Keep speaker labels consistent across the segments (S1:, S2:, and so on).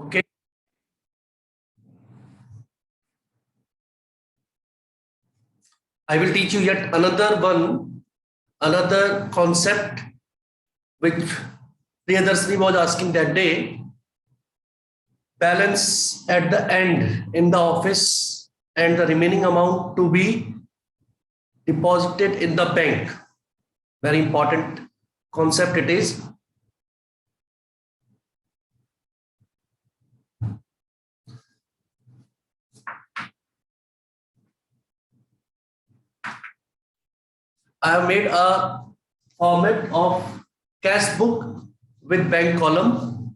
S1: Okay. I will teach you yet another concept which Priyadarshini was asking that day. Balance at the end in the office and the remaining amount to be deposited in the bank. Very important concept it is. I have made a format of cash book with bank column,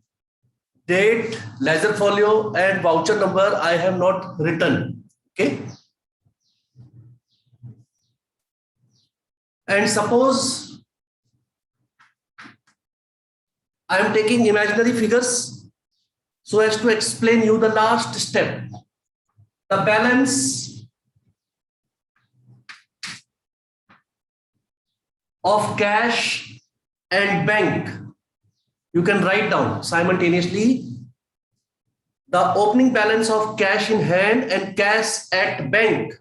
S1: date, ledger folio, and voucher number I have not written. Okay. And suppose I am taking imaginary figures so as to explain you the last step. The balance of cash and bank. You can write down simultaneously the opening balance of cash in hand and cash at bank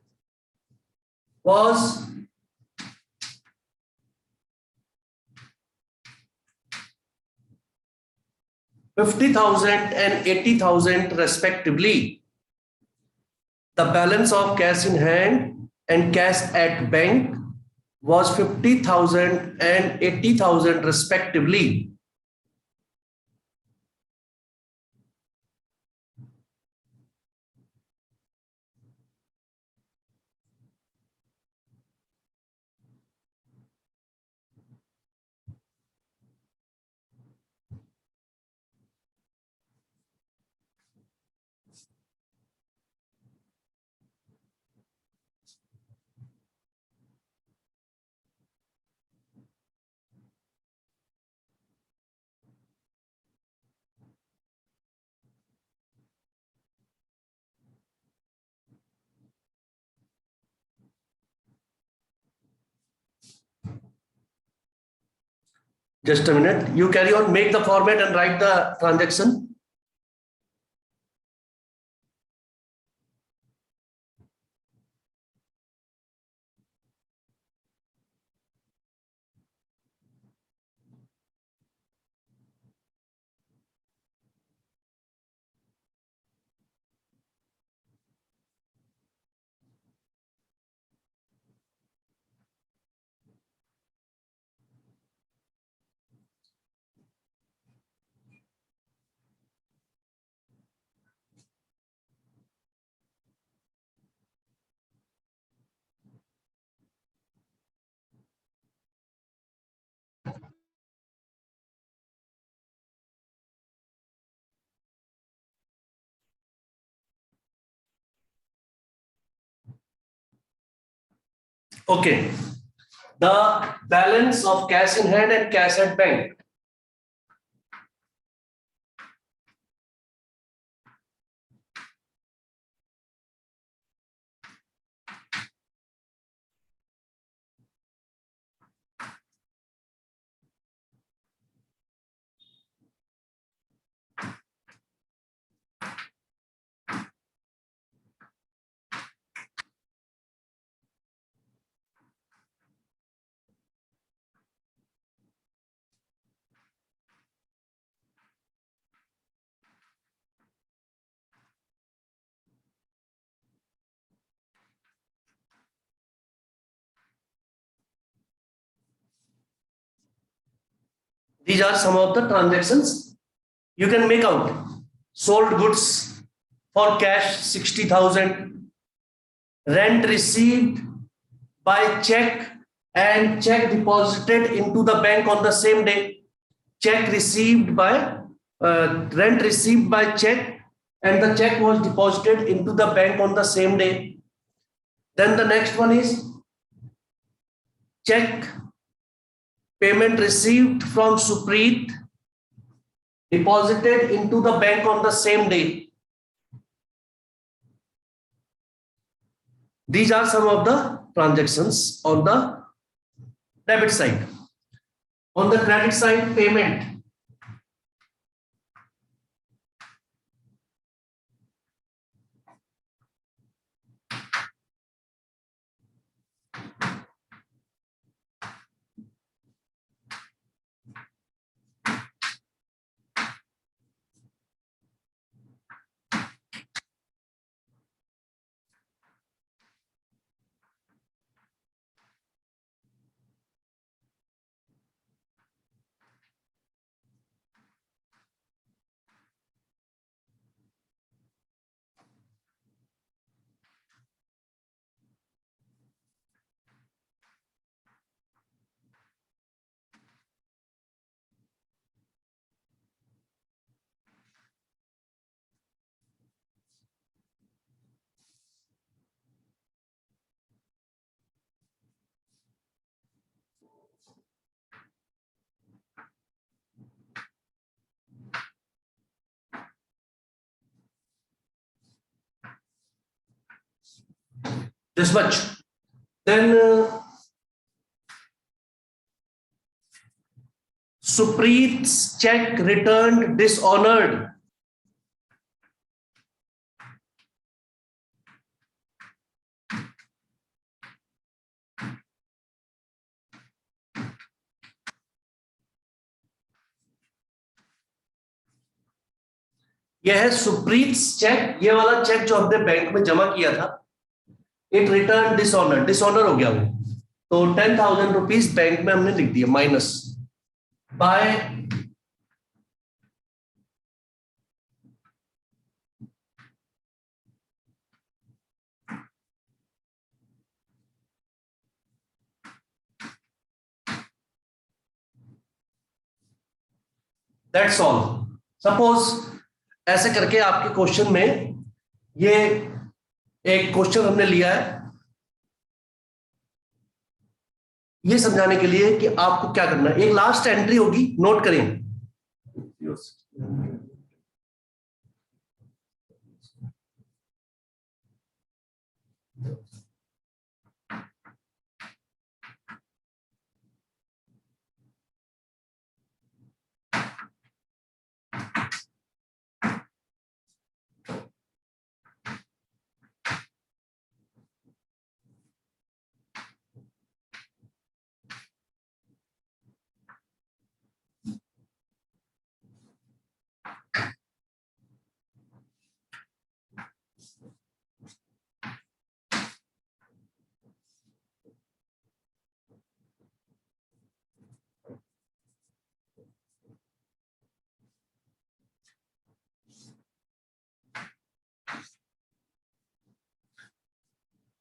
S1: was 50,000 and 80,000 respectively. The balance of cash in hand and cash at bank was 50,000 and 80,000 respectively. Just a minute. You carry on, make the format and write the transaction. Okay. The balance of cash in hand and cash at bank. These are some of the transactions you can make out. Sold goods for cash 60,000, rent received by check and check deposited into the bank on the same day. Check received by rent received by check and the check was deposited into the bank on the same day. Then the next one is check payment received from Supreet deposited into the bank on the same day. These are some of the transactions on the debit side. On the credit side, payment. this much. Then Supreet's check returned dishonored. यह है Supreet check, ये वाला check जो हमने bank में जमा किया था, इट रिटर्न डिसऑनर, डिसऑनर हो गया वो, तो 10,000 रुपीज बैंक में हमने लिख दिया minus by that's all. Suppose ऐसे करके आपके क्वेश्चन में ये एक क्वेश्चन हमने लिया है ये समझाने के लिए कि आपको क्या करना है। एक लास्ट एंट्री होगी, नोट करें।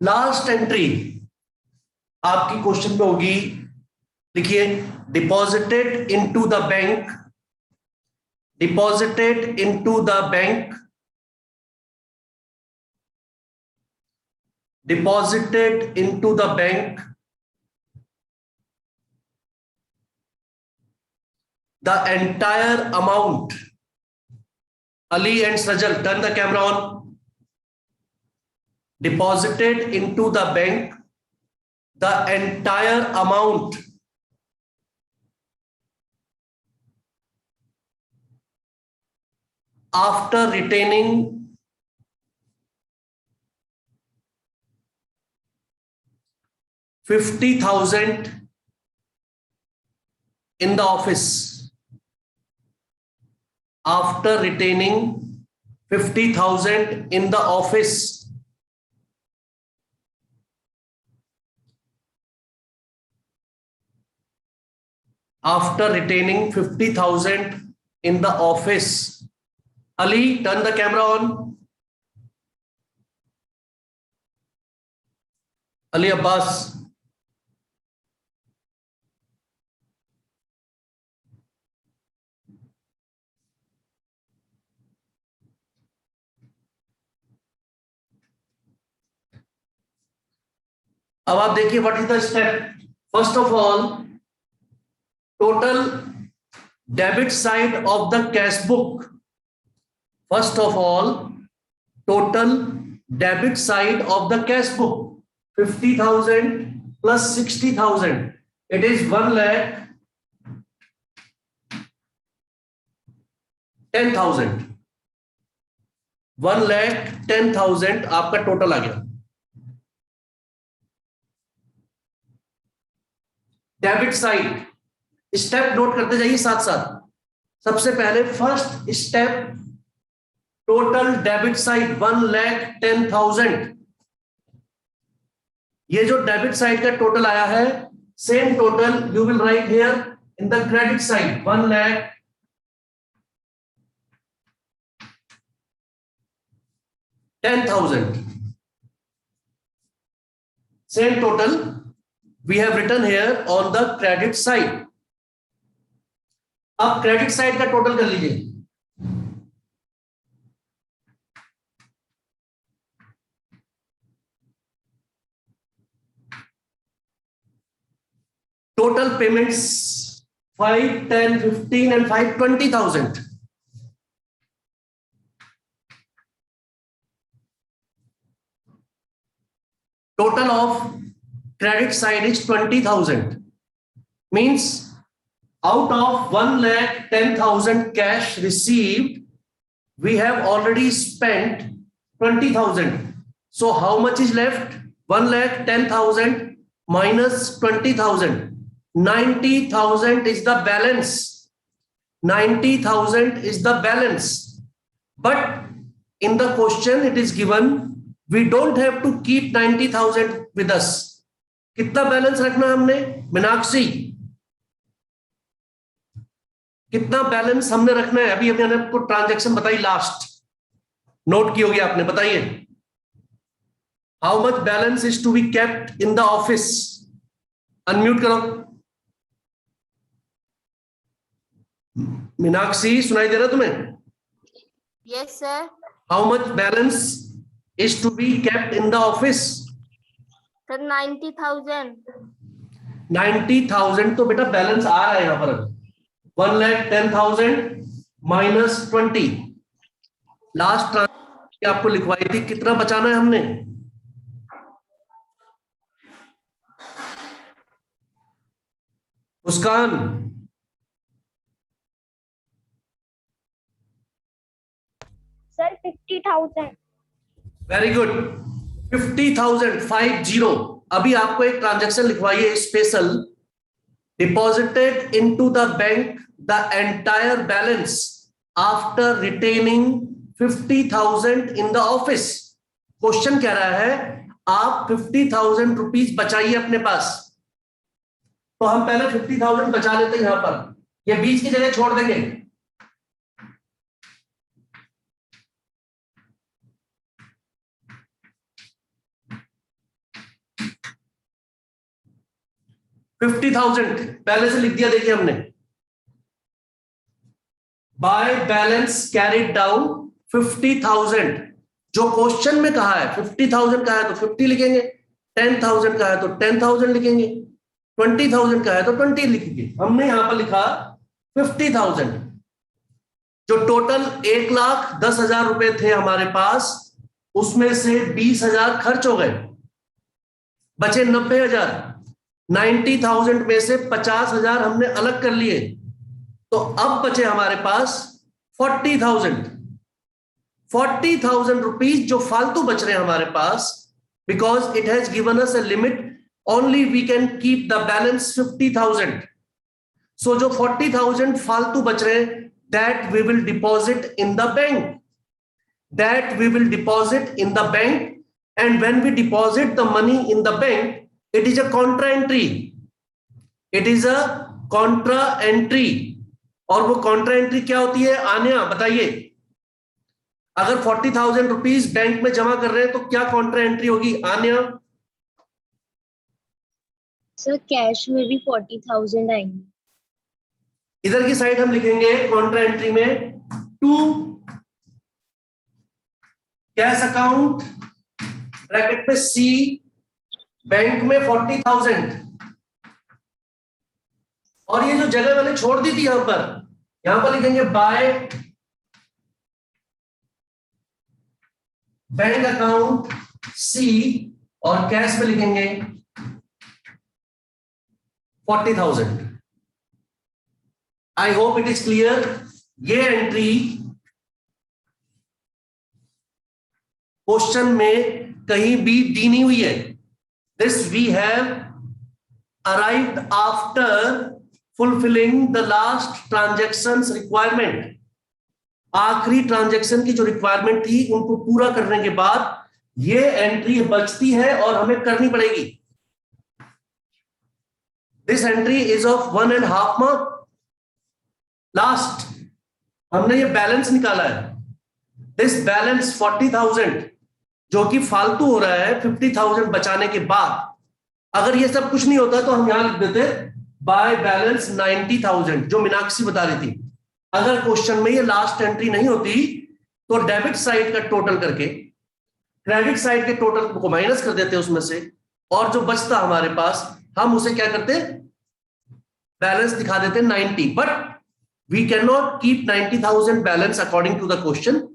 S1: लास्ट एंट्री आपकी क्वेश्चन में होगी, लिखिए deposited into the bank, deposited into the bank, deposited into the bank the entire amount. Ali and Sajal, turn the camera on. Deposited into the bank the entire amount after retaining $50,000 in the office. After retaining 50,000 in the office, after retaining 50,000 in the office. Ali, turn the camera on. Ali Abbas. अब आप देखिए what is the step. First of all, total debit side of the cash book, first of all total debit side of the cash book 50,000 plus 60,000, it is 1,10,000, 1,10,000 आपका total आ गया। Debit side step note करते जाइए साथ साथ। सबसे पहले first step, total debit side 1,10,000। ये जो डेबिट साइड का टोटल आया है, same total you will write here in the credit side 1,10,000। Same total we have written here on the credit side. अब क्रेडिट साइड का टोटल कर लीजिए। Total payments 5, 10, 15 and 5, 20,000। total of credit side is 20,000. Means out of 1,10,000 cash received, we have already spent 20,000. So how much is left? 1,10,000 minus 20,000. 90,000 is the balance. 90,000 is the balance. But in the question it is given, we don't have to keep 90,000 with us. कितना balance रखना हमने? मीनाक्षी, कितना balance हमने रखना है? अभी हमने आपको ट्रांजैक्शन बताई, लास्ट नोट की होगी आपने, बताइए. How much balance is to be kept in the office? Unmute करो. मीनाक्षी, सुनाई दे रहा तुम्हें?
S2: Yes sir.
S1: How much balance is to be kept in the office?
S2: Sir 90,000.
S1: 90,000 तो बेटा बैलेंस आ रहा है यहां पर. 1,10,000 माइनस 20. लास्ट ट्रांजेक्शन आपको लिखवाई थी, कितना बचाना है हमने? मुस्कान,
S2: सर 50,000.
S1: Very good. 50,000 50. अभी आपको एक ट्रांजैक्शन लिखवाई है special. Deposited into the bank the entire balance after retaining 50,000 in the office. Question कह रहा है आप 50,000 रुपीज बचाइए अपने पास. तो हम पहले 50,000 बचा लेते हैं यहां पर. ये बीच की जगह छोड़ देंगे. $50,000 पहले से लिख दिया. देखिए हमने बाय बैलेंस कैरिड डाउन 50,000. जो क्वेश्चन में कहा है 50,000 का है तो 50 लिखेंगे, 10,000 का है तो 10,000 लिखेंगे, 20,000 का है तो 20 लिखेंगे. हमने यहां पर लिखा 50,000. जो टोटल 1,10,000 रुपए थे हमारे पास, उसमें से 20,000 खर्च हो गए, बचे 90,000. 90,000 में से 50,000 हमने अलग कर लिए, तो अब बचे हमारे पास 40,000. 40,000 रुपीज जो फालतू बच रहे हैं हमारे पास, because it has given us a limit, only we can keep the balance 50,000. So जो 40,000 फालतू बच रहे हैं, that we will deposit in the bank. That we will deposit in the bank. And when we deposit the money in the bank, it is a contra entry. It is a contra entry. और वो contra entry क्या होती है? आन्या बताइए. अगर 40,000 rupees bank में जमा कर रहे हैं तो क्या contra entry होगी? आन्या.
S2: सर कैश में भी 40,000 आएंगे.
S1: इधर की साइड हम लिखेंगे contra entry में टू कैश अकाउंट ब्रैकेट में सी, बैंक में 40,000. और ये जो जगह मैंने छोड़ दी थी यहां पर लिखेंगे बाय बैंक अकाउंट सी, और कैश में लिखेंगे 40,000. I hope it is clear. ये एंट्री क्वेश्चन में कहीं भी दी नहीं हुई है. This we have arrived after fulfilling the last transactions requirement. आखिरी ट्रांजैक्शन की जो रिक्वायरमेंट थी उनको पूरा करने के बाद ये एंट्री बचती है और हमें करनी पड़ेगी. This entry is of 1.5 mark. Last हमने ये बैलेंस निकाला है. This balance 40,000 जो कि फालतू हो रहा है 50,000 बचाने के बाद. अगर ये सब कुछ नहीं होता तो हम यहां लिख देते बाय बैलेंस 90,000 जो मीनाक्षी बता रही थी. अगर क्वेश्चन में ये लास्ट एंट्री नहीं होती तो डेबिट साइड का टोटल करके क्रेडिट साइड के टोटल को माइनस कर देते उसमें से, और जो बचता हमारे पास हम उसे क्या करते, बैलेंस दिखा देते 90. But we can not keep 90,000 balance according to the question.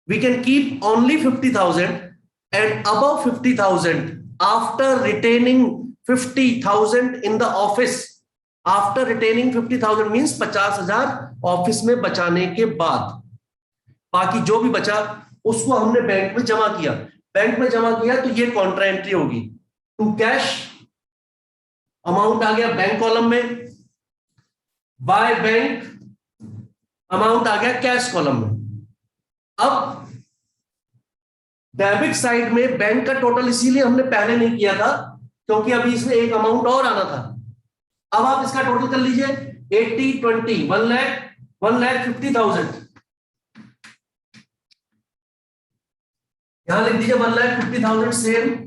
S1: We can keep only 50,000. And above 50,000 after retaining 50,000 in the office. After retaining 50,000 means 50,000 office में बचाने के बाद, बाकी जो भी बचा उसको हमने बैंक में जमा किया। बैंक में जमा किया तो ये कॉन्ट्रा एंट्री होगी टू कैश, अमाउंट आ गया बैंक कॉलम में, बाय बैंक अमाउंट आ गया कैश कॉलम में। अब डेबिट साइड में बैंक का टोटल इसीलिए हमने पहले नहीं किया था क्योंकि अभी इसमें एक अमाउंट और आना था। अब आप इसका टोटल कर लीजिए, 80 20 1,50,000, यहां लिख दीजिए 1,50,000 सेम,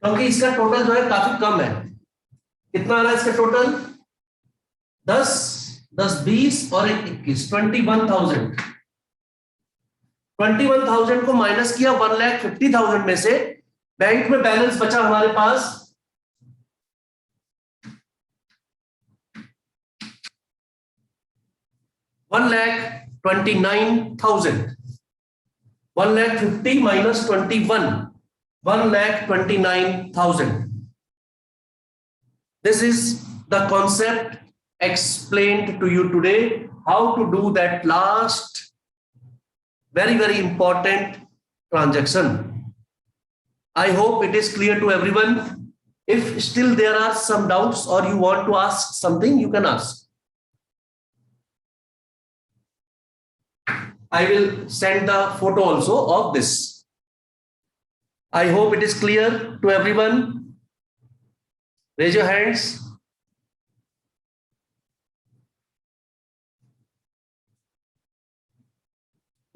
S1: क्योंकि इसका टोटल जो है काफी कम है। कितना आ रहा है इसका टोटल? 10 10 20 और 21 21,000। 21,000 को माइनस किया 1,50,000 में से, बैंक में बैलेंस बचा हमारे पास 1,29,000। 1,50,000 minus 21, 1,29,000. This is the concept explained to you today, how to do that last very, very important transaction. I hope it is clear to everyone. If still there are some doubts or you want to ask something, you can ask. I will send the photo also of this. I hope it is clear to everyone. Raise your hands.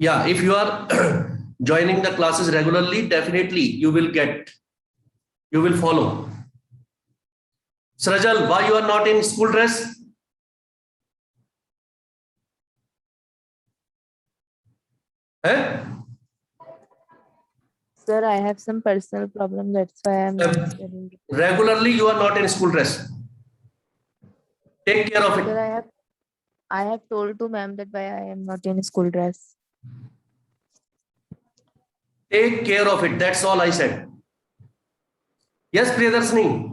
S1: Yeah, if you are joining the classes regularly, definitely you will follow. Srajal, why you are not in school dress?
S3: Sir, I have some personal problem. That's why I'm not studying.
S1: Regularly, you are not in school dress. Take care of it.
S3: Sir, I have told to ma'am that why I am not in school dress.
S1: Take care of it. That's all I said. Yes, Priyadarshini.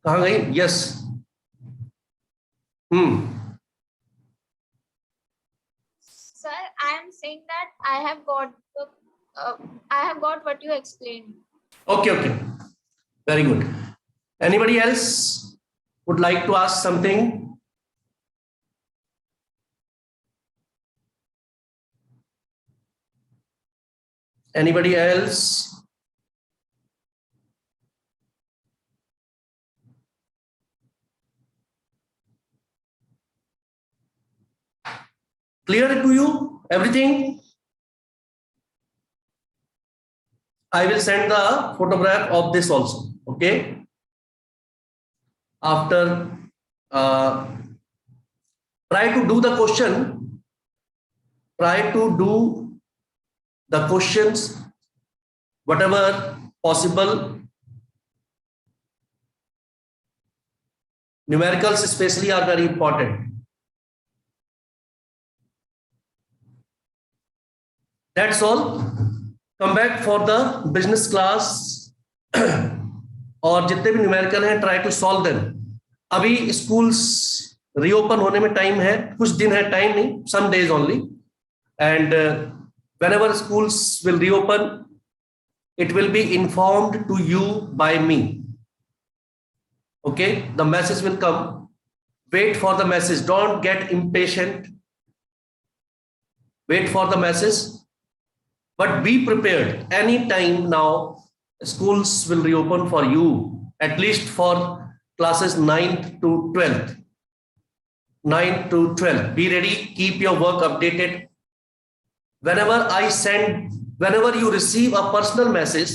S1: कहाँ गई? Yes.
S4: Sir, I am saying that I have got what you explained.
S1: Okay. Very good. Anybody else would like to ask something? Anybody else? Clear to you everything? I will send the photograph of this also. Okay. After try to do the question. Try to do the questions whatever possible. Numericals especially are very important. That's all. Come back for the business class और जितने भी numerical हैं try to solve them. अभी schools reopen होने में time है, कुछ दिन है, टाइम नहीं, some days only. And whenever schools will reopen, it will be informed to you by me. Okay, the message will come. Wait for the message. Don't get impatient. Wait for the message. But be prepared. Any time now, schools will reopen for you, at least for classes 9th to 12th. 9th to 12th. Be ready. Keep your work updated. Whenever you receive a personal message,